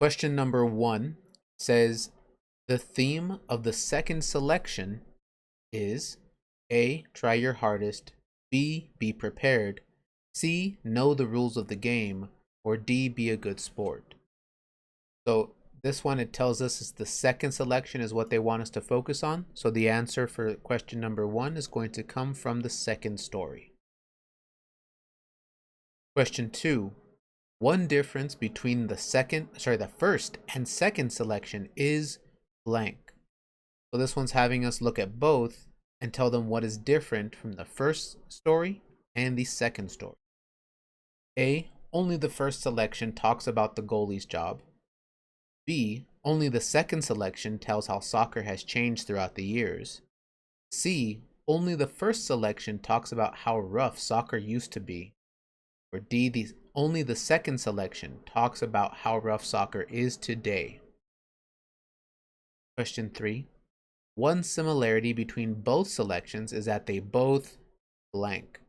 Question number 1 says the theme of the second selection is A. Try your hardest, B. Be prepared, C. Know the rules of the game, or D. Be a good sport. So this one, it tells us is the second selection is what they want us to focus on. So the answer for question number 1 is going to come from the second story. Question 2. One difference between the first and second selection is blank. So this one's having us look at both and tell them what is different from the first story and the second story. A. Only the first selection talks about the goalie's job. B. Only the second selection tells how soccer has changed throughout the years. C. Only the first selection talks about how rough soccer used to be. Or D. Only the second selection talks about how rough soccer is today. Question 3. One similarity between both selections is that they both blank.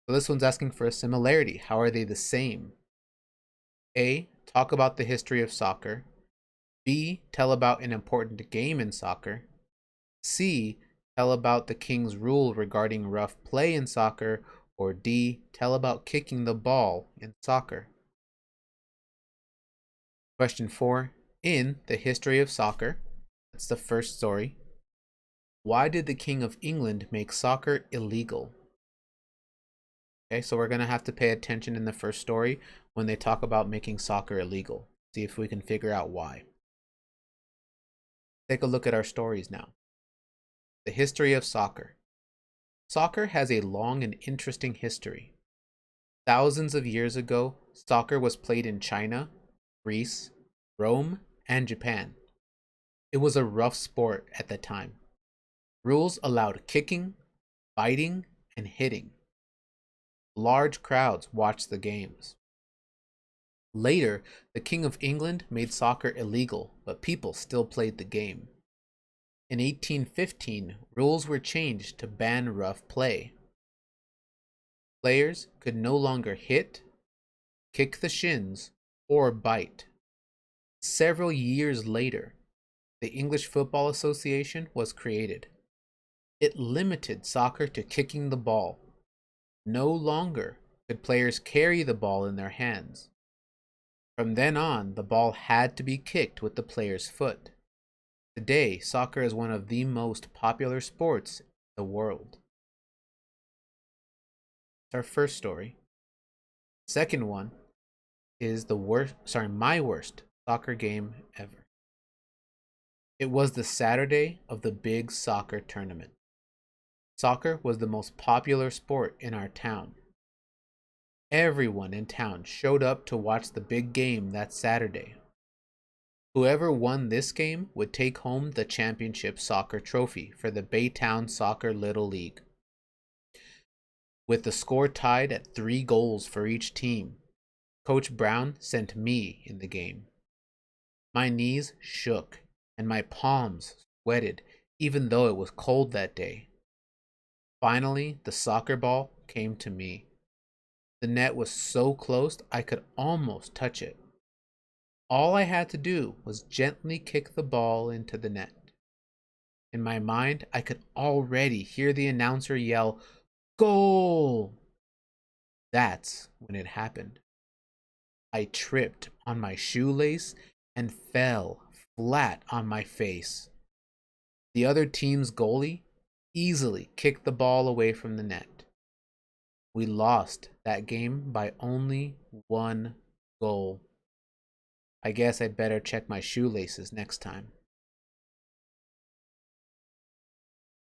So this one's asking for a similarity. How are they the same? A. Talk about the history of soccer. B. Tell about an important game in soccer. C. Tell about the king's rule regarding rough play in soccer. Or D. Tell about kicking the ball in soccer. Question 4. In the history of soccer, that's the first story, why did the King of England make soccer illegal? Okay, so we're going to have to pay attention in the first story when they talk about making soccer illegal. See if we can figure out why. Take a look at our stories now. The history of soccer. Soccer has a long and interesting history. Thousands of years ago, soccer was played in China, Greece, Rome, and Japan. It was a rough sport at the time. Rules allowed kicking, biting, and hitting. Large crowds watched the games. Later, the King of England made soccer illegal, but people still played the game. In 1815, rules were changed to ban rough play. Players could no longer hit, kick the shins, or bite. Several years later, the English Football Association was created. It limited soccer to kicking the ball. No longer could players carry the ball in their hands. From then on, the ball had to be kicked with the player's foot. Today, soccer is one of the most popular sports in the world. It's our first story. Second one is my worst soccer game ever. It was the Saturday of the big soccer tournament. Soccer was the most popular sport in our town. Everyone in town showed up to watch the big game that Saturday. Whoever won this game would take home the championship soccer trophy for the Baytown Soccer Little League. With the score tied at 3 goals for each team, Coach Brown sent me in the game. My knees shook and my palms sweated even though it was cold that day. Finally, the soccer ball came to me. The net was so close I could almost touch it. All I had to do was gently kick the ball into the net. In my mind, I could already hear the announcer yell, "Goal!" That's when it happened. I tripped on my shoelace and fell flat on my face. The other team's goalie easily kicked the ball away from the net. We lost that game by only 1 goal. I guess I'd better check my shoelaces next time.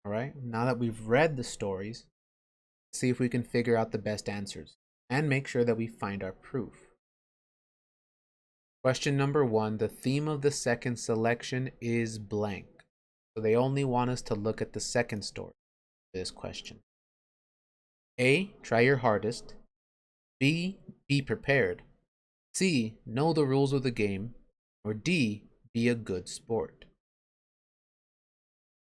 Alright, now that we've read the stories, let's see if we can figure out the best answers and make sure that we find our proof. Question number 1, the theme of the second selection is blank. So they only want us to look at the second story for this question. A. Try your hardest. B. Be prepared. C. Know the rules of the game. Or D. Be a good sport.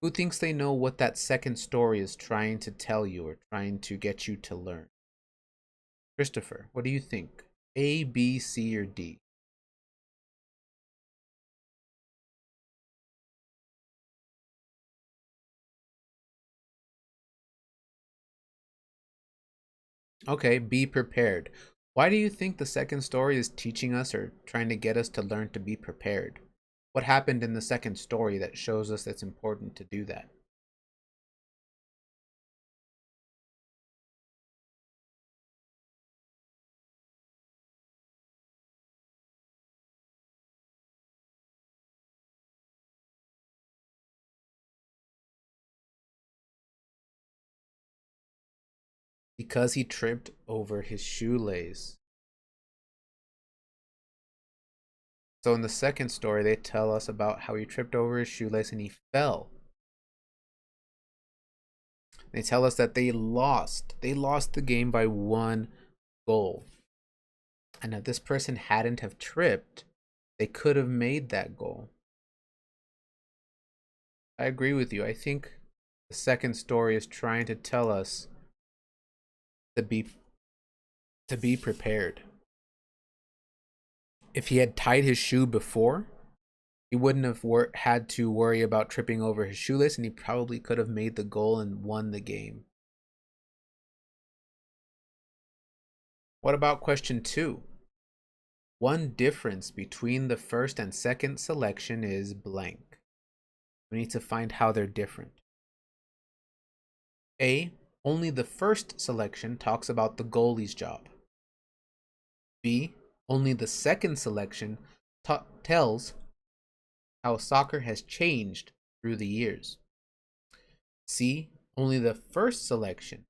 Who thinks they know what that second story is trying to tell you or trying to get you to learn? Christopher, what do you think? A, B, C, or D? Okay, be prepared. Why do you think the second story is teaching us or trying to get us to learn to be prepared? What happened in the second story that shows us it's important to do that? Because he tripped over his shoelace. So in the second story, they tell us about how he tripped over his shoelace and he fell. They tell us that they lost. They lost the game by 1 goal. And if this person hadn't have tripped, they could have made that goal. I agree with you. I think the second story is trying to tell us to be prepared. If he had tied his shoe before, he wouldn't have had to worry about tripping over his shoelace, and he probably could have made the goal and won the game. What about question 2? One difference between the first and second selection is blank. We need to find how they're different. A. Only the first selection talks about the goalie's job. B. Only the second selection tells how soccer has changed through the years. C. Only the first selection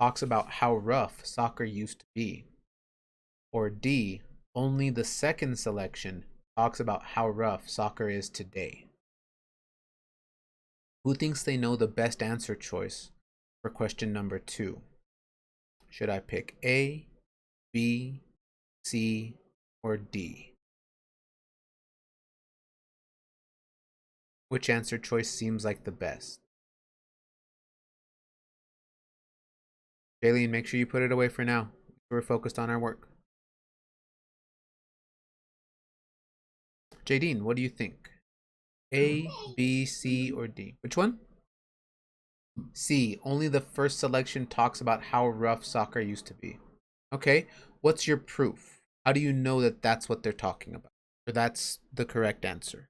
talks about how rough soccer used to be. Or D. Only the second selection talks about how rough soccer is today. Who thinks they know the best answer choice for question number 2? Should I pick A, B, C, or D? Which answer choice seems like the best? Jaylene, make sure you put it away for now. We're focused on our work. Jadine, what do you think? A, B, C, or D? Which one? C. Only the first selection talks about how rough soccer used to be. Okay, what's your proof? How do you know that that's what they're talking about? Or that's the correct answer?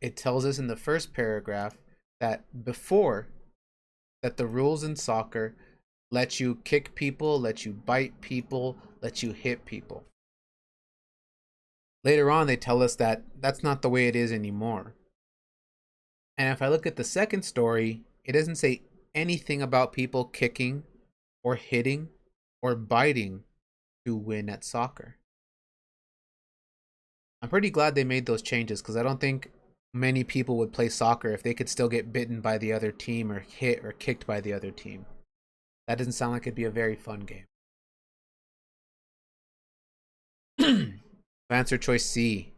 It tells us in the first paragraph that before that the rules in soccer let you kick people, let you bite people, let you hit people. Later on, they tell us that that's not the way it is anymore. And if I look at the second story, it doesn't say anything about people kicking or hitting or biting to win at soccer. I'm pretty glad they made those changes because I don't think many people would play soccer if they could still get bitten by the other team or hit or kicked by the other team. That doesn't sound like it'd be a very fun game. Answer choice C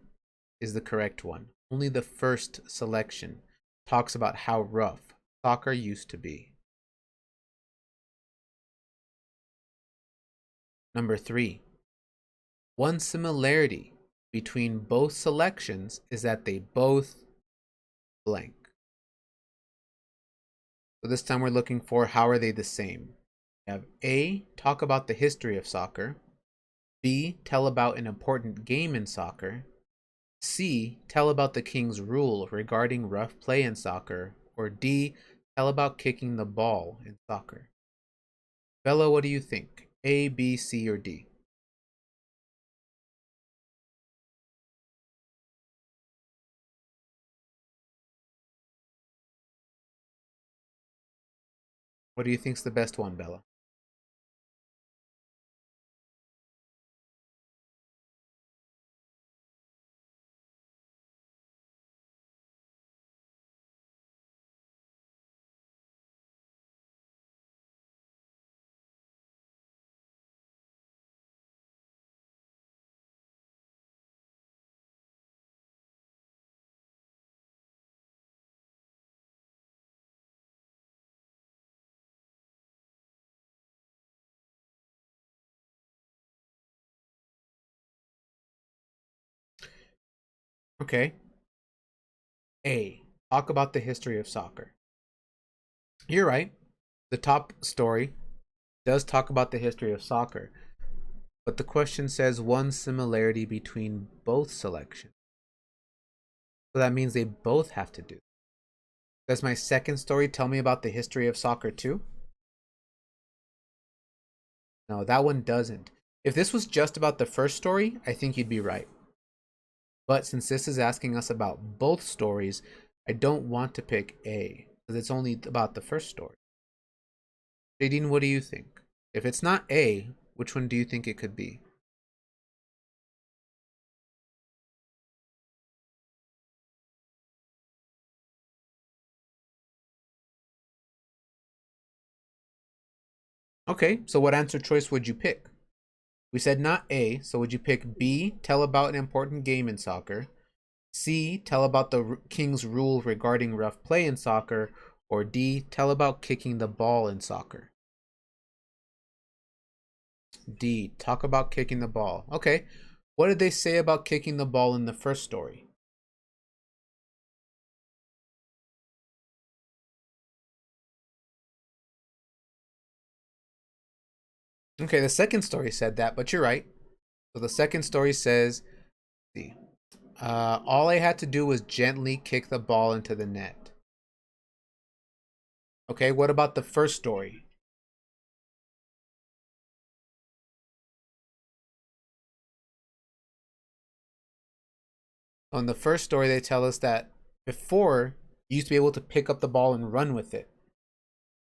is the correct one. Only the first selection talks about how rough soccer used to be. Number 3. One similarity between both selections is that they both blank. So this time we're looking for how are they the same. We have A, talk about the history of soccer. B, tell about an important game in soccer. C, tell about the king's rule regarding rough play in soccer. Or D, tell about kicking the ball in soccer. Bella, what do you think? A, B, C, or D? What do you think's the best one, Bella? Okay. A. Talk about the history of soccer. You're right. The top story does talk about the history of soccer, but the question says one similarity between both selections. So that means they both have to do. Does my second story tell me about the history of soccer too? No, that one doesn't. If this was just about the first story, I think you'd be right. But since this is asking us about both stories, I don't want to pick A, because it's only about the first story. Jadine, what do you think? If it's not A, which one do you think it could be? Okay, so what answer choice would you pick? We said not A, so would you pick B, tell about an important game in soccer? C, tell about the king's rule regarding rough play in soccer? Or D, tell about kicking the ball in soccer? D, talk about kicking the ball. Okay, what did they say about kicking the ball in the first story? Okay, the second story said that, but you're right. So the second story says, see, all I had to do was gently kick the ball into the net. Okay, what about the first story? On the first story, they tell us that before, you used to be able to pick up the ball and run with it.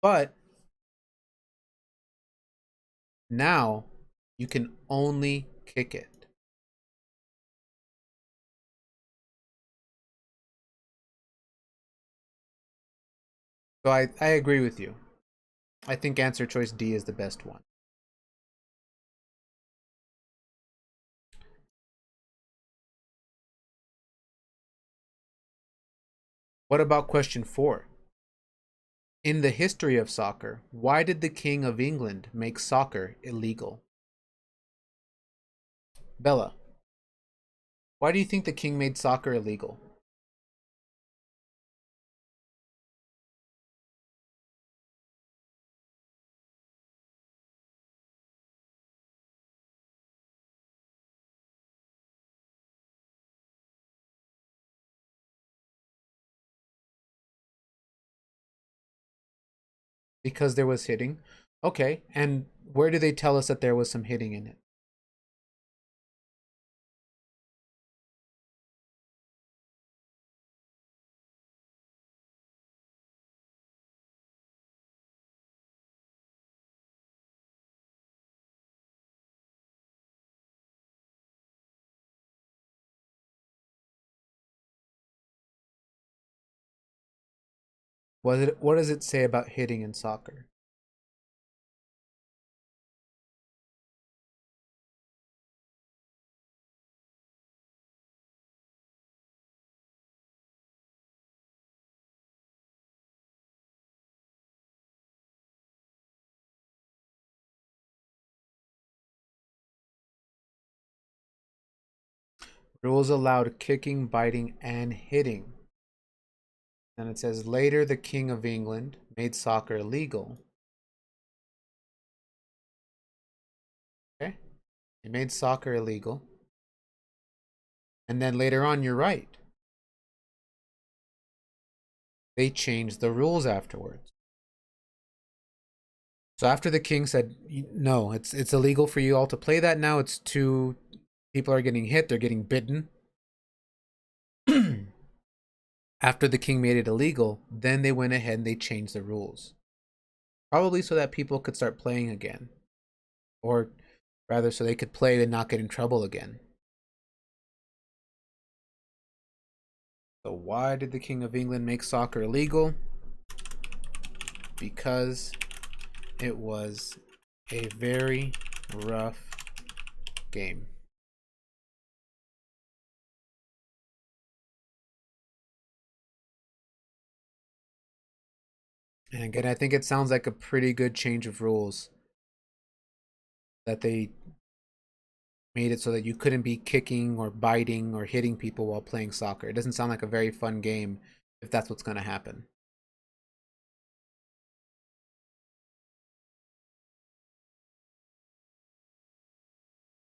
But now, you can only kick it. So I agree with you. I think answer choice D is the best one. What about question 4? In the history of soccer, why did the King of England make soccer illegal? Bella, why do you think the king made soccer illegal? Because there was hitting. Okay, and where do they tell us that there was some hitting in it? What does it say about hitting in soccer? Rules allowed kicking, biting, and hitting. And it says later the King of England made soccer illegal. Okay, he made soccer illegal. And then later on, you're right. They changed the rules afterwards. So after the king said, "No, it's illegal for you all to play that now. It's too people are getting hit, they're getting bitten." After the king made it illegal, then they went ahead and they changed the rules. Probably so that people could start playing again, or rather so they could play and not get in trouble again. So why did the King of England make soccer illegal? Because it was a very rough game. And again, I think it sounds like a pretty good change of rules that they made it so that you couldn't be kicking or biting or hitting people while playing soccer. It doesn't sound like a very fun game if that's what's going to happen.